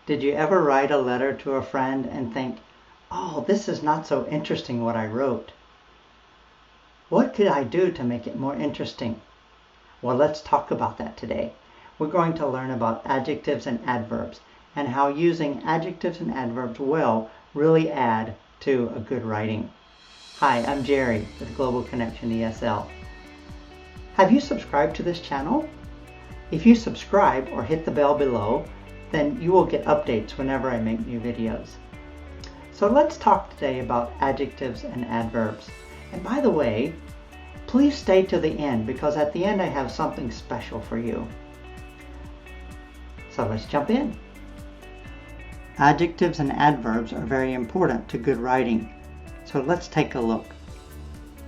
Did you ever write a letter to a friend and think, oh, this is not so interesting what I wrote? What could I do to make it more interesting? Well, let's talk about that today. We're going to learn about adjectives and adverbs and how using adjectives and adverbs well really add to a good writing. Hi, I'm Jerry with Global Connection ESL. Have you subscribed to this channel? If you subscribe or hit the bell below, then you will get updates whenever I make new videos. So let's talk today about adjectives and adverbs. And by the way, please stay to the end because at the end I have something special for you. So let's jump in. Adjectives and adverbs are very important to good writing. So let's take a look.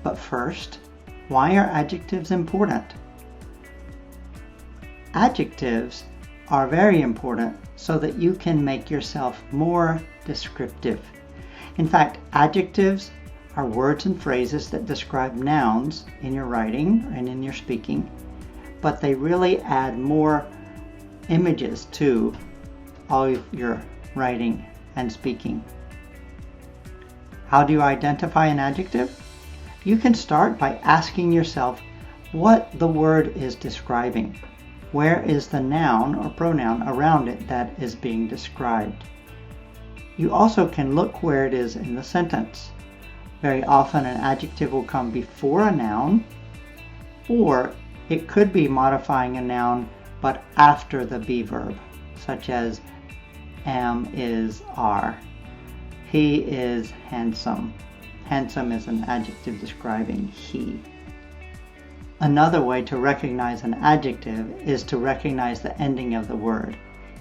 But first, why are adjectives important? Adjectives are very important so that you can make yourself more descriptive. In fact, adjectives are words and phrases that describe nouns in your writing and in your speaking, but they really add more images to all of your writing and speaking. How do you identify an adjective? You can start by asking yourself what the word is describing. Where is the noun or pronoun around it that is being described? You also can look where it is in the sentence. Very often an adjective will come before a noun, or it could be modifying a noun but after the be verb, such as am, is, are. He is handsome. Handsome is an adjective describing he. Another way to recognize an adjective is to recognize the ending of the word.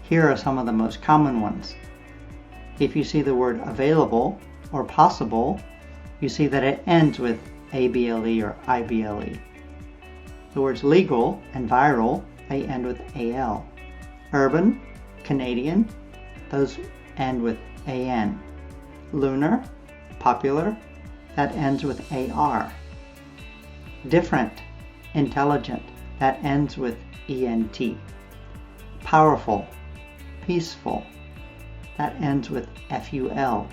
Here are some of the most common ones. If you see the word available or possible, you see that it ends with able or ible. The words legal and viral, they end with al. Urban, Canadian, those end with an. Lunar, popular, that ends with ar. Different, intelligent, that ends with ent. Powerful, peaceful, that ends with ful.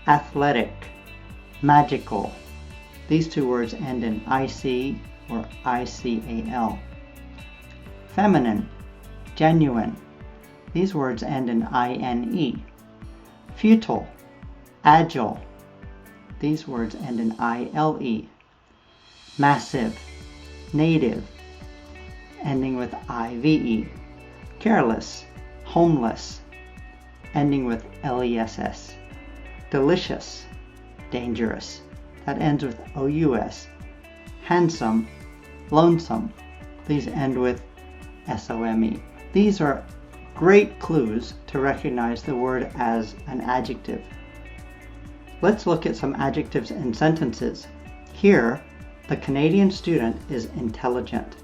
Athletic, magical, these two words end in ic or ical. Feminine, genuine, these words end in ine. Futile, agile, these words end in ile. Massive, native, ending with ive. Careless, homeless, ending with less. Delicious, dangerous, that ends with ous. Handsome, lonesome, these end with some. These are great clues to recognize the word as an adjective. Let's look at some adjectives in sentences. Here, the Canadian student is intelligent.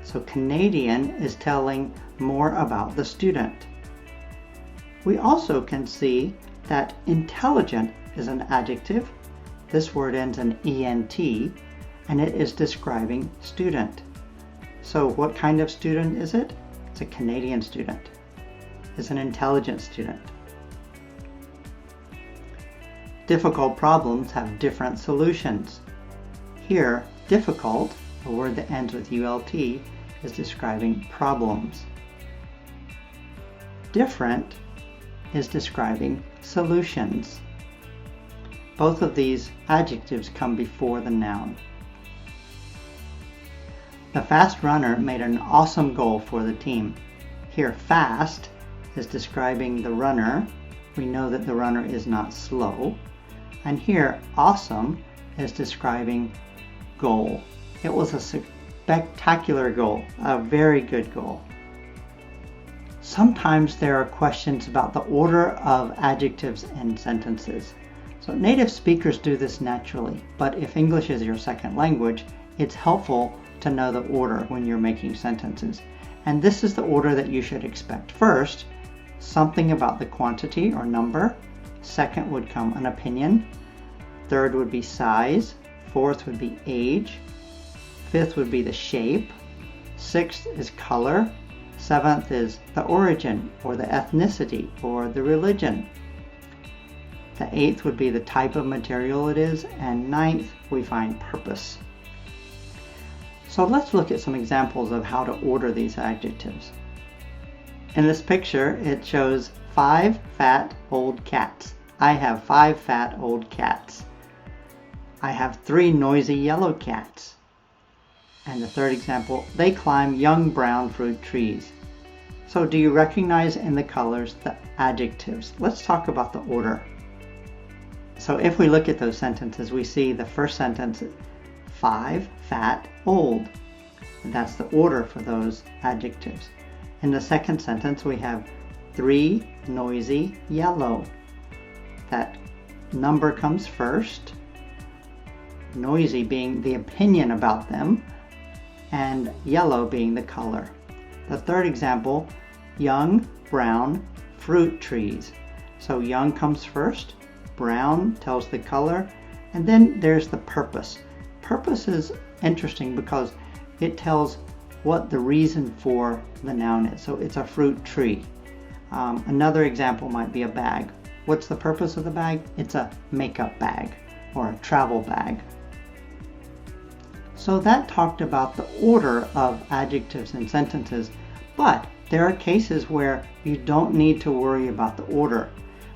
So Canadian is telling more about the student. We also can see that intelligent is an adjective. This word ends in ent, and it is describing student. So what kind of student is it? It's a Canadian student. It's an intelligent student. Difficult problems have different solutions. Here, difficult, a word that ends with ult, is describing problems. Different is describing solutions. Both of these adjectives come before the noun. The fast runner made an awesome goal for the team. Here, fast is describing the runner. We know that the runner is not slow. And here, awesome is describing goal. It was a spectacular goal, a very good goal. Sometimes there are questions about the order of adjectives in sentences. So native speakers do this naturally, but if English is your second language, it's helpful to know the order when you're making sentences. And this is the order that you should expect. First, something about the quantity or number. Second would come an opinion. Third would be size. Fourth would be age. Fifth would be the shape. Sixth is color. Seventh is the origin or the ethnicity or the religion. The eighth would be the type of material it is, and ninth we find purpose. So let's look at some examples of how to order these adjectives. In this picture it shows 5 fat old cats. I have 5 fat old cats. I have 3 noisy yellow cats. And the third example, they climb young brown fruit trees. So do you recognize in the colors the adjectives? Let's talk about the order. So if we look at those sentences, we see the first sentence, 5 fat old. And that's the order for those adjectives. In the second sentence, we have 3 noisy yellow. That number comes first, noisy being the opinion about them, and yellow being the color. The third example, young brown fruit trees. So young comes first, brown tells the color, and then there's the purpose. Purpose is interesting because it tells what the reason for the noun is. So it's a fruit tree. Another example might be a bag. What's the purpose of the bag? It's a makeup bag or a travel bag. So that talked about the order of adjectives in sentences, but there are cases where you don't need to worry about the order.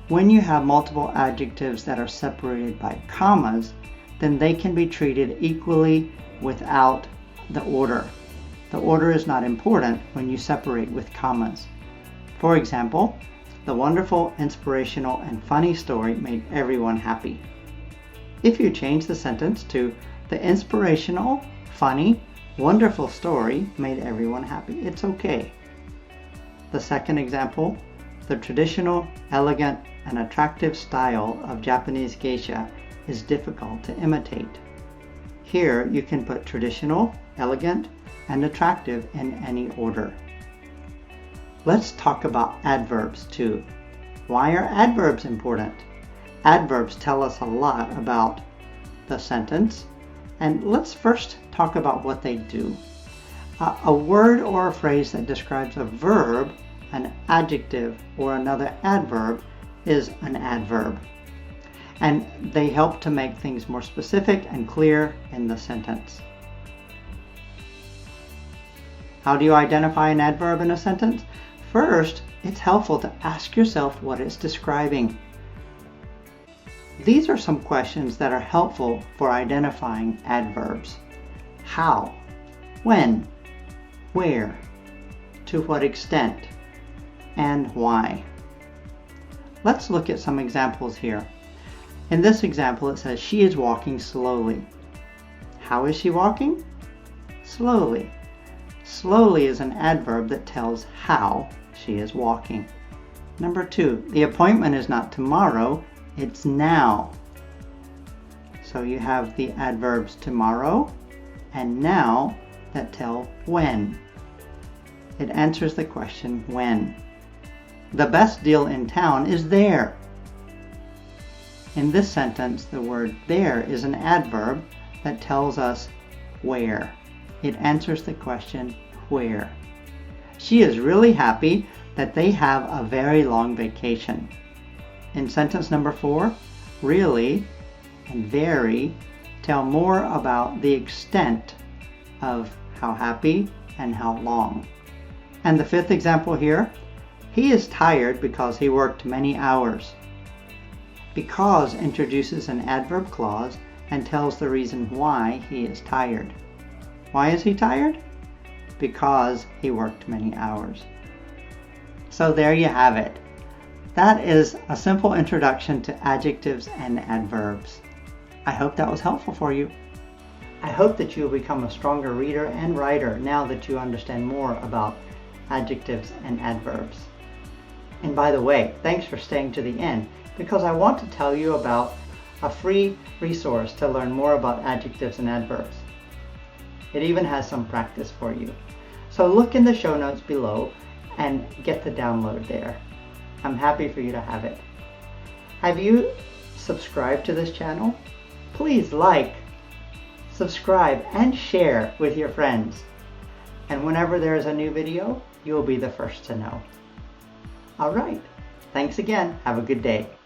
When you have multiple adjectives that are separated by commas, then they can be treated equally without the order. The order is not important when you separate with commas. For example, the wonderful, inspirational, and funny story made everyone happy. If you change the sentence to the inspirational, funny, wonderful story made everyone happy, it's okay. The second example, the traditional, elegant, and attractive style of Japanese geisha is difficult to imitate. Here you can put traditional, elegant, and attractive in any order. Let's talk about adverbs too. Why are adverbs important? Adverbs tell us a lot about the sentence, and let's first talk about what they do. A word or a phrase that describes a verb, an adjective, or another adverb is an adverb. And they help to make things more specific and clear in the sentence. How do you identify an adverb in a sentence? First, it's helpful to ask yourself what it's describing. These are some questions that are helpful for identifying adverbs. How? When? Where? To what extent? And why? Let's look at some examples here. In this example, it says she is walking slowly. How is she walking? Slowly. Slowly is an adverb that tells how she is walking. Number 2, the appointment is not tomorrow, it's now. So you have the adverbs tomorrow and now that tell when. It answers the question when. The best deal in town is there. In this sentence, the word there is an adverb that tells us where. It answers the question where. She is really happy that they have a very long vacation. In sentence number 4, really and very tell more about the extent of how happy and how long. And the fifth example here, he is tired because he worked many hours. Because introduces an adverb clause and tells the reason why he is tired. Why is he tired? Because he worked many hours. So there you have it. That is a simple introduction to adjectives and adverbs. I hope that was helpful for you. I hope that you will become a stronger reader and writer now that you understand more about adjectives and adverbs. And by the way, thanks for staying to the end, because I want to tell you about a free resource to learn more about adjectives and adverbs. It even has some practice for you. So look in the show notes below and get the download there. I'm happy for you to have it. Have you subscribed to this channel? Please like, subscribe, and share with your friends. And whenever there is a new video, you'll be the first to know. All right. Thanks again. Have a good day.